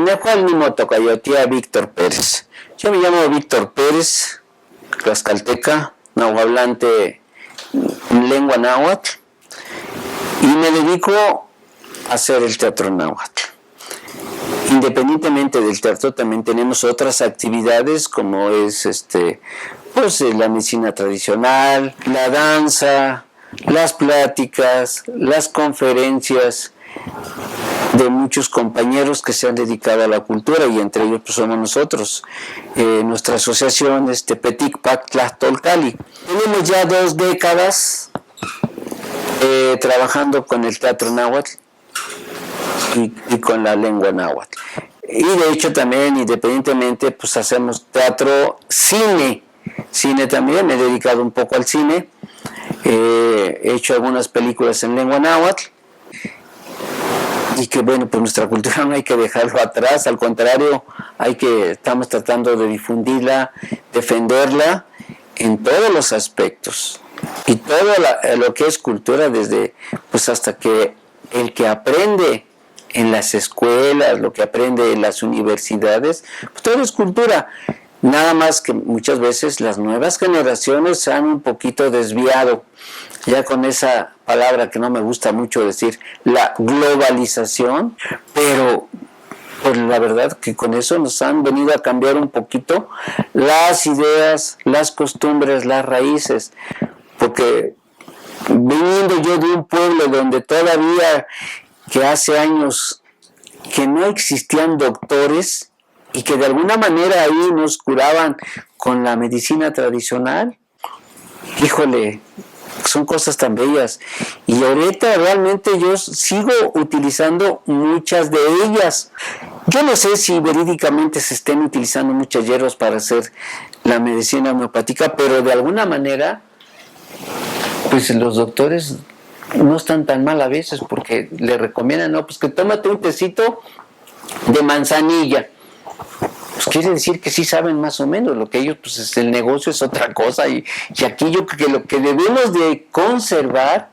Nehualnimo Tocayotía Víctor Pérez. Yo me llamo Víctor Pérez, tlaxcalteca, nahuablante en lengua náhuatl, y me dedico a hacer el teatro náhuatl. Independientemente del teatro, también tenemos otras actividades como es pues la medicina tradicional, la danza, las pláticas, las conferencias de muchos compañeros que se han dedicado a la cultura, y entre ellos pues somos nosotros. Nuestra asociación es Tepetic-Pac Tlachtolcali. Tenemos ya 2 décadas trabajando con el teatro náhuatl y con la lengua náhuatl. Y de hecho también, independientemente, pues hacemos teatro, cine también. Me he dedicado un poco al cine, he hecho algunas películas en lengua náhuatl, y que bueno, pues nuestra cultura no hay que dejarlo atrás, al contrario, estamos tratando de difundirla, defenderla en todos los aspectos, y todo lo que es cultura, desde pues hasta que el que aprende en las escuelas, lo que aprende en las universidades, pues todo es cultura. Nada más que muchas veces las nuevas generaciones se han un poquito desviado, ya con esa palabra que no me gusta mucho decir, la globalización, pero pues la verdad que con eso nos han venido a cambiar un poquito las ideas, las costumbres, las raíces, porque viniendo yo de un pueblo donde todavía, que hace años que no existían doctores y que de alguna manera ahí nos curaban con la medicina tradicional, híjole, son cosas tan bellas. Y ahorita realmente yo sigo utilizando muchas de ellas. Yo no sé si verídicamente se estén utilizando muchas hierbas para hacer la medicina homeopática, pero de alguna manera, pues los doctores no están tan mal a veces, porque le recomiendan, no, pues que tómate un tecito de manzanilla. Pues quiere decir que sí saben más o menos. Lo que ellos, pues el negocio es otra cosa, y aquí yo creo que lo que debemos de conservar,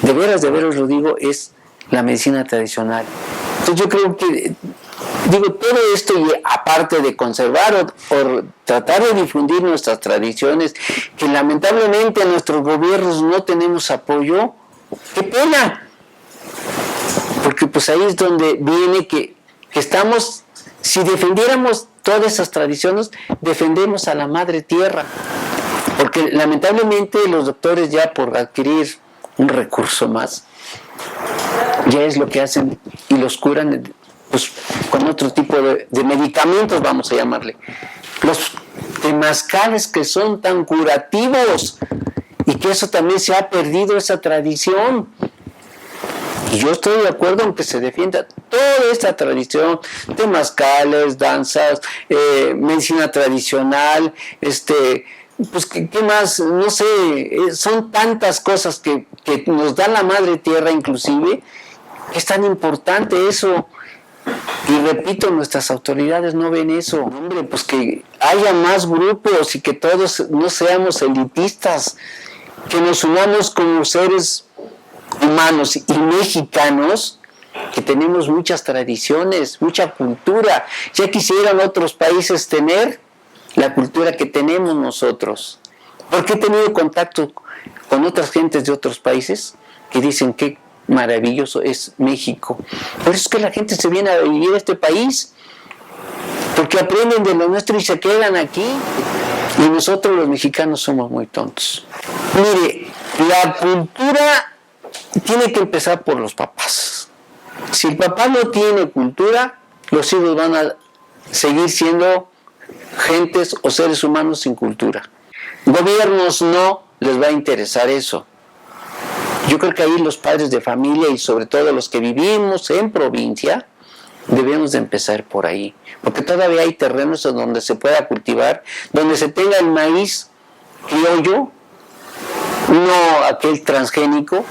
de veras lo digo, es la medicina tradicional. Entonces yo creo que, todo esto, y aparte de conservar o tratar de difundir nuestras tradiciones, que lamentablemente en nuestros gobiernos no tenemos apoyo, qué pena, porque pues ahí es donde viene que estamos, si defendiéramos todas esas tradiciones, defendemos a la madre tierra, porque lamentablemente los doctores, ya por adquirir un recurso más, ya es lo que hacen, y los curan pues con otro tipo de medicamentos, vamos a llamarle, los temazcales, que son tan curativos, y que eso también se ha perdido, esa tradición. Y yo estoy de acuerdo en que se defienda toda esta tradición, temazcales, danzas, medicina tradicional, pues ¿qué más? No sé, son tantas cosas que nos da la madre tierra, inclusive, es tan importante eso. Y repito, nuestras autoridades no ven eso. Hombre, pues que haya más grupos y que todos no seamos elitistas, que nos unamos como seres humanos y mexicanos, que tenemos muchas tradiciones, mucha cultura. Ya quisieran otros países tener la cultura que tenemos nosotros, porque he tenido contacto con otras gentes de otros países que dicen que maravilloso es México. Por eso es que la gente se viene a vivir a este país, porque aprenden de lo nuestro y se quedan aquí. Y nosotros los mexicanos somos muy tontos. Mire, la cultura tiene que empezar por los papás. Si el papá no tiene cultura, los hijos van a seguir siendo gentes o seres humanos sin cultura. Gobiernos no les va a interesar eso. Yo creo que ahí los padres de familia, y sobre todo los que vivimos en provincia, debemos de empezar por ahí, porque todavía hay terrenos en donde se pueda cultivar, donde se tenga el maíz criollo, no aquel transgénico.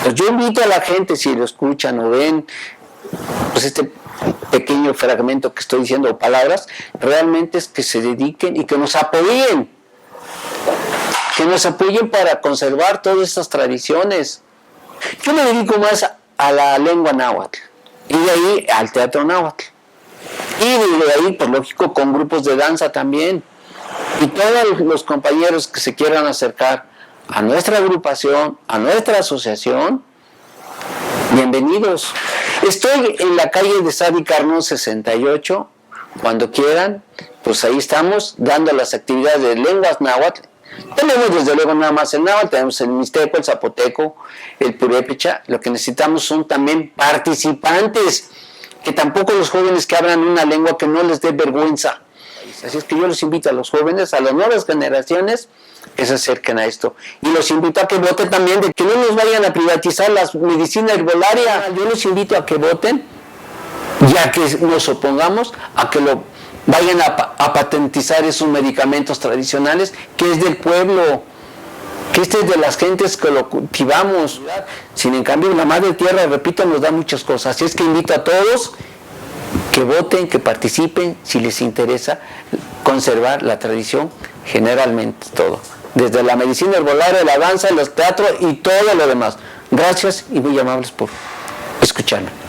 Pues yo invito a la gente, si lo escuchan o ven, pues este pequeño fragmento que estoy diciendo, o palabras, realmente es que se dediquen y que nos apoyen para conservar todas estas tradiciones. Yo me dedico más a la lengua náhuatl, y de ahí al teatro náhuatl. Y de ahí, pues lógico, con grupos de danza también. Y todos los compañeros que se quieran acercar a nuestra agrupación, a nuestra asociación, bienvenidos. Estoy en la calle de Sadi Carnot 68, cuando quieran, pues ahí estamos dando las actividades de lenguas náhuatl. Tenemos desde luego nada más el náhuatl, tenemos el mixteco, el zapoteco, el purépecha. Lo que necesitamos son también participantes, que tampoco los jóvenes que hablan una lengua que no les dé vergüenza. Así es que yo los invito a los jóvenes, a las nuevas generaciones, que se acerquen a esto. Y los invito a que voten también, de que no nos vayan a privatizar la medicina herbolaria. Yo los invito a que voten, ya que nos opongamos a que lo vayan a patentizar esos medicamentos tradicionales, que es del pueblo, que este es de las gentes que lo cultivamos. Sin en cambio, la madre tierra, repito, nos da muchas cosas. Así es que invito a todos que voten, que participen, si les interesa conservar la tradición, generalmente todo. Desde la medicina herbolaria, la danza, el teatro y todo lo demás. Gracias y muy amables por escucharme.